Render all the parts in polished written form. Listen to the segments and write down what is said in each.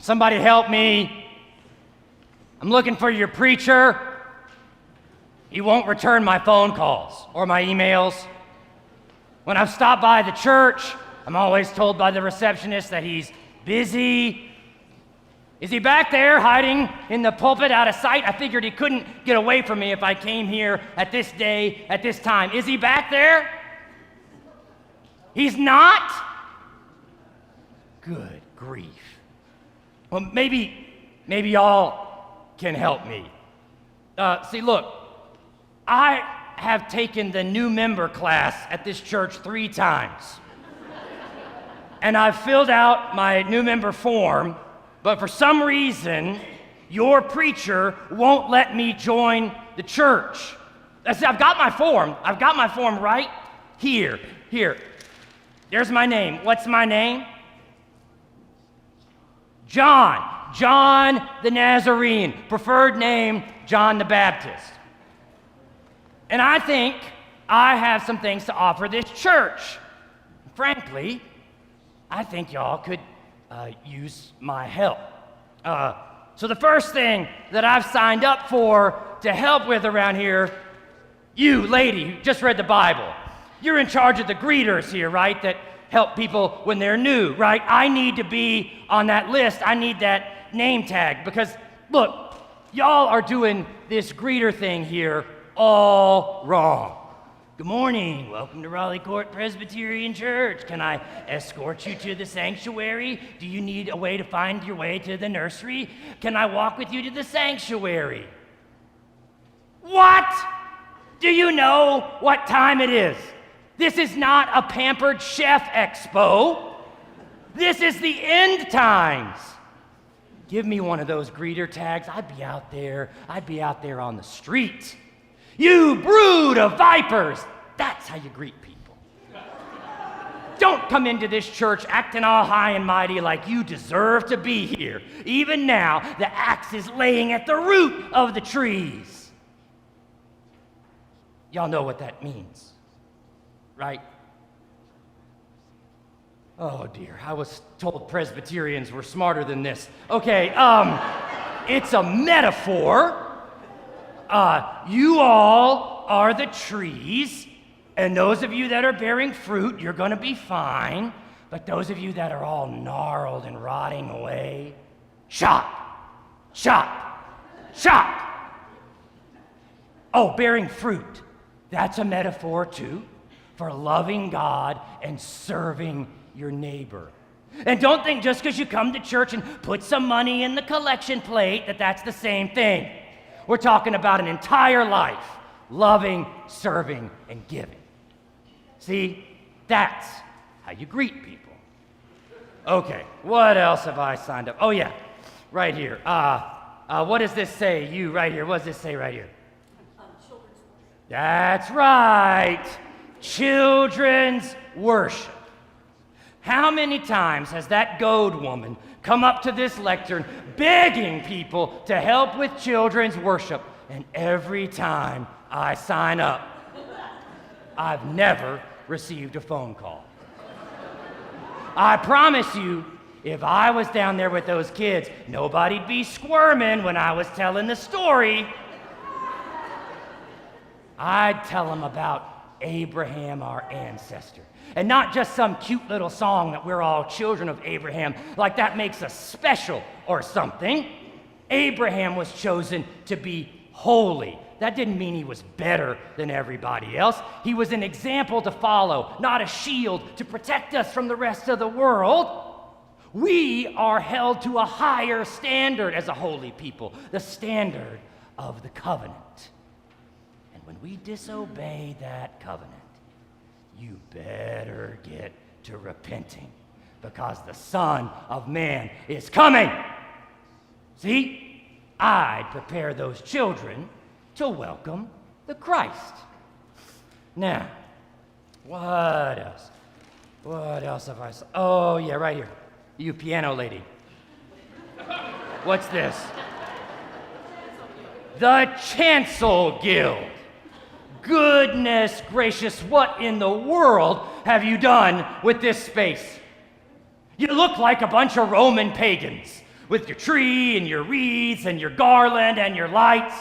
Somebody help me. I'm looking for your preacher. He won't return my phone calls or my emails. When I've stopped by the church, I'm always told by the receptionist that he's busy. Is he back there hiding in the pulpit out of sight? I figured he couldn't get away from me if I came here at this day, at this time. Is he back there? He's not? Good grief. Well, maybe y'all can help me. See, look, I have taken the new member class at this church 3 times. And I've filled out my new member form, but for some reason, your preacher won't let me join the church. I've got my form. I've got my form right here. Here. There's my name. What's my name? John. John the Nazarene. Preferred name, John the Baptist. And I think I have some things to offer this church. Frankly, I think y'all could use my help. So the first thing that I've signed up for to help with around here, you lady who just read the Bible, you're in charge of the greeters here, right? That help people when they're new, right? I need to be on that list. I need that name tag because, look, y'all are doing this greeter thing here all wrong. Good morning. Welcome to Raleigh Court Presbyterian Church. Can I escort you to the sanctuary? Do you need a way to find your way to the nursery? Can I walk with you to the sanctuary? What? Do you know what time it is? This is not a Pampered Chef Expo. This is the end times. Give me one of those greeter tags. I'd be out there on the street. You brood of vipers. That's how you greet people. Don't come into this church acting all high and mighty like you deserve to be here. Even now, the axe is laying at the root of the trees. Y'all know what that means, right? Oh dear, I was told Presbyterians were smarter than this. Okay, it's a metaphor. You all are the trees, and those of you that are bearing fruit, you're going to be fine. But those of you that are all gnarled and rotting away, chop, chop, chop. Oh, bearing fruit. That's a metaphor, too, for loving God and serving your neighbor. And don't think just because you come to church and put some money in the collection plate that that's the same thing. We're talking about an entire life, loving, serving, and giving. See, that's how you greet people. Okay, what else have I signed up? Oh yeah, right here. What does this say? You right here. What does this say right here? Children's worship. That's right. Children's worship. How many times has that goad woman come up to this lectern begging people to help with children's worship? And every time I sign up, I've never received a phone call. I promise you, if I was down there with those kids, nobody'd be squirming when I was telling the story. I'd tell them about Abraham, our ancestor. And not just some cute little song that we're all children of Abraham, like that makes us special or something. Abraham was chosen to be holy. That didn't mean he was better than everybody else. He was an example to follow, not a shield to protect us from the rest of the world. We are held to a higher standard as a holy people, the standard of the covenant. And when we disobey that covenant, you better get to repenting, because the Son of Man is coming. See, I'd prepare those children to welcome the Christ. Now, what else? What else have I said? Oh, yeah, right here. You piano lady. What's this? The Chancel Guild. Goodness gracious, what in the world have you done with this space? You look like a bunch of Roman pagans with your tree and your wreaths and your garland and your lights.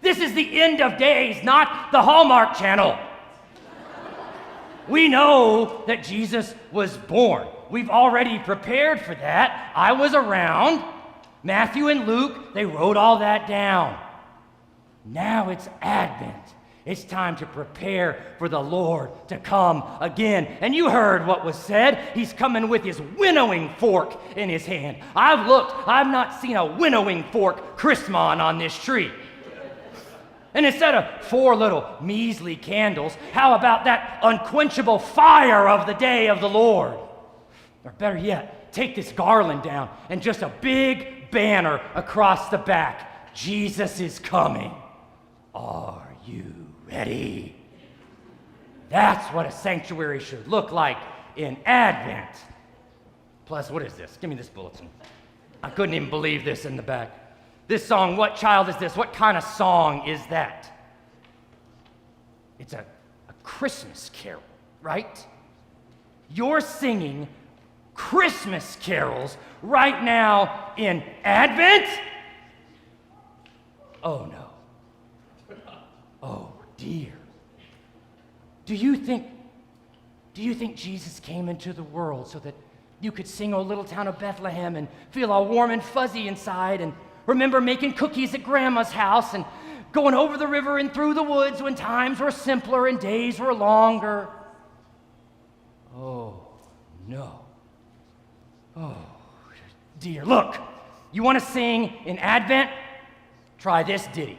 This is the end of days, not the Hallmark Channel. We know that Jesus was born. We've already prepared for that. I was around. Matthew and Luke, they wrote all that down. Now it's Advent. It's time to prepare for the Lord to come again. And you heard what was said. He's coming with his winnowing fork in his hand. I've looked. I've not seen a winnowing fork Christmas on this tree. And instead of 4 little measly candles, how about that unquenchable fire of the day of the Lord? Or better yet, take this garland down and just a big banner across the back. Jesus is coming. Are you ready? That's what a sanctuary should look like in Advent. Plus, what is this? Give me this bulletin. I couldn't even believe this in the back. This song, What Child Is This? What kind of song is that? It's a Christmas carol, right? You're singing Christmas carols right now in Advent? Oh no. Oh dear. Do you think Jesus came into the world so that you could sing "O Little Town of Bethlehem" and feel all warm and fuzzy inside and remember making cookies at Grandma's house and going over the river and through the woods when times were simpler and days were longer? Oh, no. Oh, dear. Look, you want to sing in Advent? Try this ditty.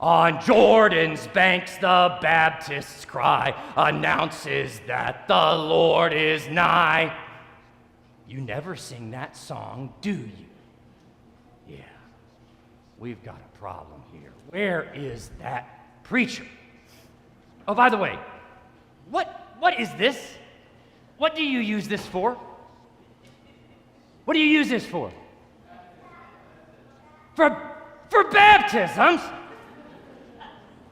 On Jordan's banks the Baptist's cry announces that the Lord is nigh. You never sing that song, do you? Yeah. We've got a problem here. Where is that preacher? Oh, by the way, what is this? What do you use this for? What do you use this for? For baptisms?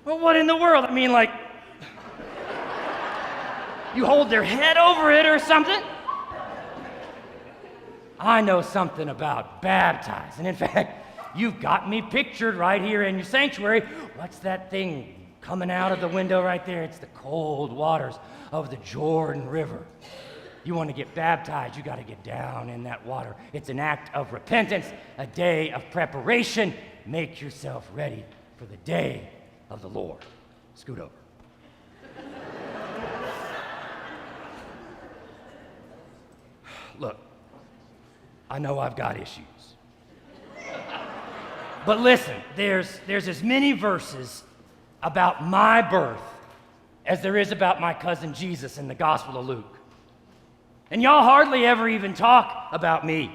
Well, what in the world? I mean, like, you hold their head over it or something? I know something about baptizing. In fact, you've got me pictured right here in your sanctuary. What's that thing coming out of the window right there? It's the cold waters of the Jordan River. You want to get baptized, you got to get down in that water. It's an act of repentance, a day of preparation. Make yourself ready for the day of the Lord. Scoot over. Look, I know I've got issues. But listen, there's as many verses about my birth as there is about my cousin Jesus in the Gospel of Luke. And y'all hardly ever even talk about me.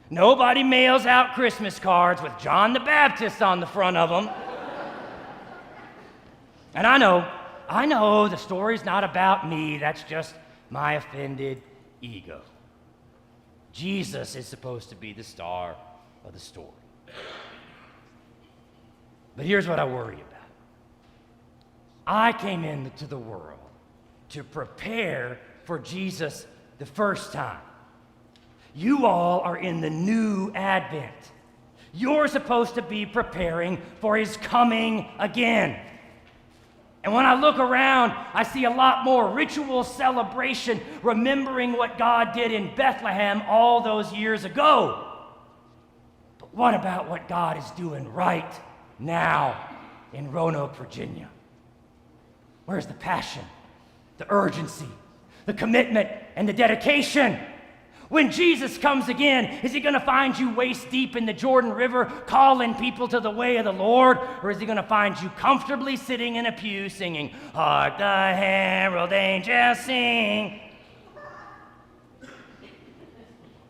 Nobody mails out Christmas cards with John the Baptist on the front of them. And I know the story's not about me. That's just my offended ego. Jesus is supposed to be the star of the story. But here's what I worry about. I came into the world to prepare for Jesus the first time. You all are in the new Advent. You're supposed to be preparing for his coming again. And when I look around, I see a lot more ritual celebration, remembering what God did in Bethlehem all those years ago. But what about what God is doing right now in Roanoke, Virginia? Where's the passion, the urgency, the commitment, and the dedication? When Jesus comes again, is he going to find you waist deep in the Jordan River calling people to the way of the Lord? Or is he going to find you comfortably sitting in a pew singing, "Hark the herald angels sing"?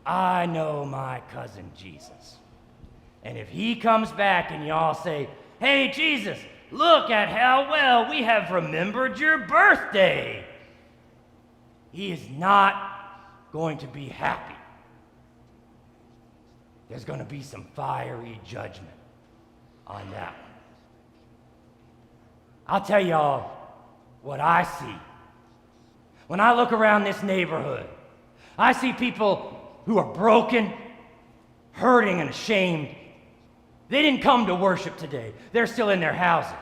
I know my cousin Jesus. And if he comes back and y'all say, "Hey, Jesus, look at how well we have remembered your birthday," he is not going to be happy. There's going to be some fiery judgment on that one. I'll tell y'all what I see. When I look around this neighborhood, I see people who are broken, hurting and ashamed. They didn't come to worship today. They're still in their houses.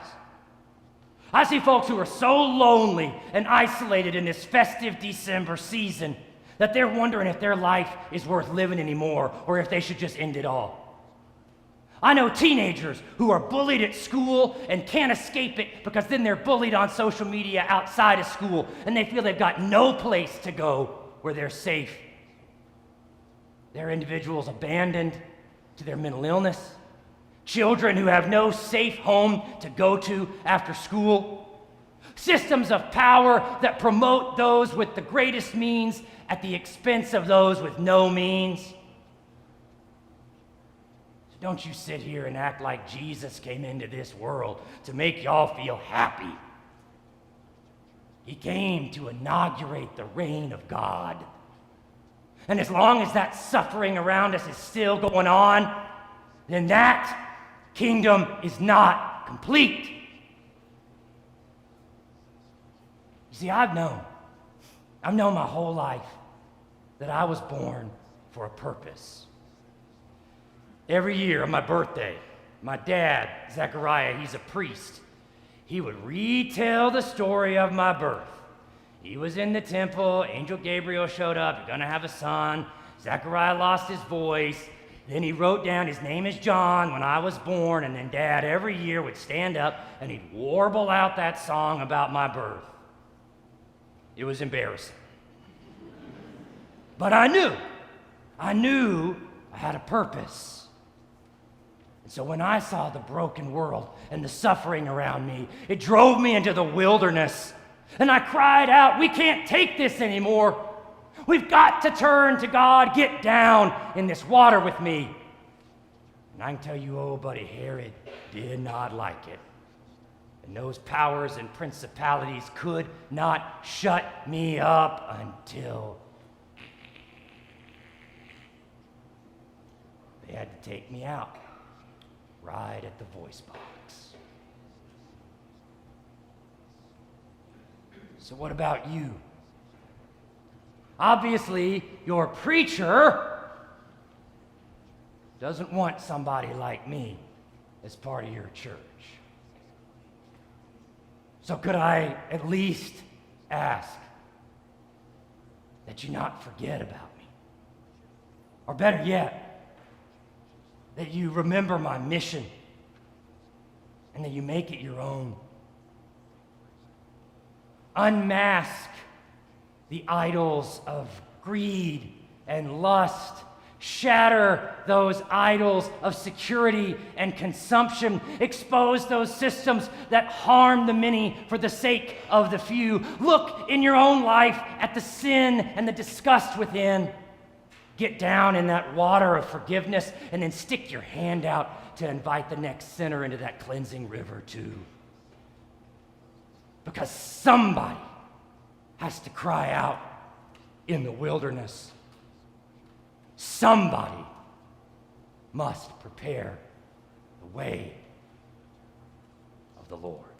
I see folks who are so lonely and isolated in this festive December season that they're wondering if their life is worth living anymore or if they should just end it all. I know teenagers who are bullied at school and can't escape it because then they're bullied on social media outside of school and they feel they've got no place to go where they're safe. There are individuals abandoned to their mental illness, children who have no safe home to go to after school, systems of power that promote those with the greatest means at the expense of those with no means. So don't you sit here and act like Jesus came into this world to make y'all feel happy. He came to inaugurate the reign of God. And as long as that suffering around us is still going on, then that kingdom is not complete. You see, I've known my whole life that I was born for a purpose. Every year on my birthday, my dad, Zechariah, he's a priest, he would retell the story of my birth. He was in the temple, Angel Gabriel showed up, you're gonna have a son. Zechariah lost his voice. Then he wrote down, his name is John, when I was born, and then Dad every year would stand up and he'd warble out that song about my birth. It was embarrassing. But I knew I had a purpose. And so when I saw the broken world and the suffering around me, it drove me into the wilderness. And I cried out, we can't take this anymore. We've got to turn to God. Get down in this water with me. And I can tell you, old buddy Herod did not like it. And those powers and principalities could not shut me up until they had to take me out right at the voice box. So what about you? Obviously, your preacher doesn't want somebody like me as part of your church. So could I at least ask that you not forget about me? Or better yet, that you remember my mission and that you make it your own. Unmask the idols of greed and lust. Shatter those idols of security and consumption. Expose those systems that harm the many for the sake of the few. Look in your own life at the sin and the disgust within. Get down in that water of forgiveness and then stick your hand out to invite the next sinner into that cleansing river too. Because somebody has to cry out in the wilderness. Somebody must prepare the way of the Lord.